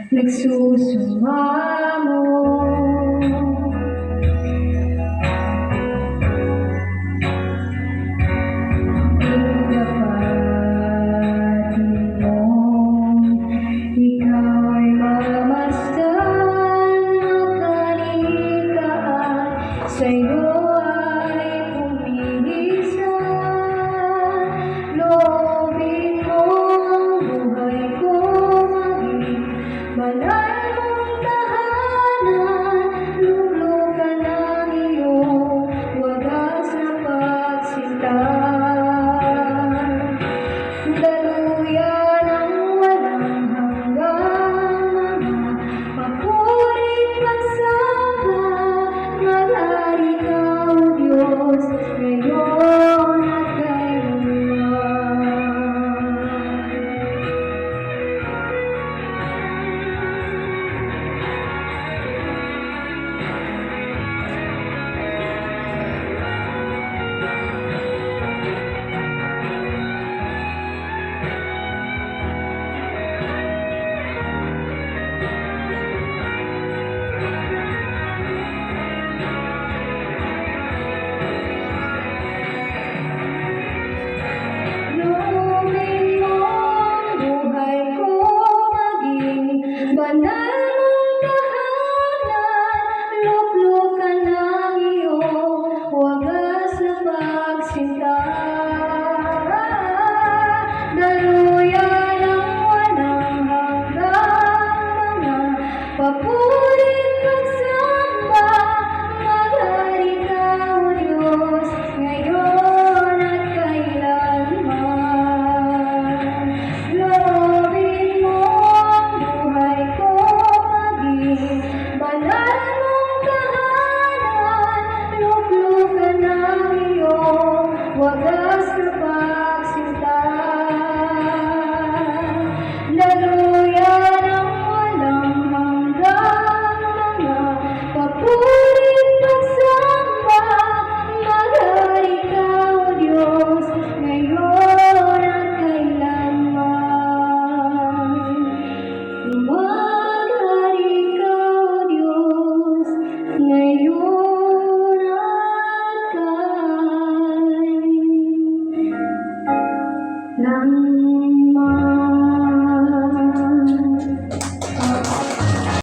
nagsusumamo. Ikaw ay mamasdan, makalikaan, sa'yo ay pumihisan. Loobin mo ang buhay ko maging banal mong tahanan. Luklukan ang iyong wagas na pagsinta. Daluyan ang walang hanggang mga mapurit pagsamba. Maghari ka, O Diyos, ngayon at kailanman. Banal mong tahanan, luklukan ang iyong wagas na pagsinta. Daluyan ang walang hanggang mga papurit pagsamba. Maghari ka, O Diyos, ngayon at kailanman. Loobin mo buhay ko maging banal mong tahanan. Luklukan ang iyong wagas na pagsinta. Daluyan ang walang hanggang mga papurit pagsamba. Maghari ka, O Diyos, ngayon at kailanman. Maghari ka, O Diyos, ngayon at kailanman.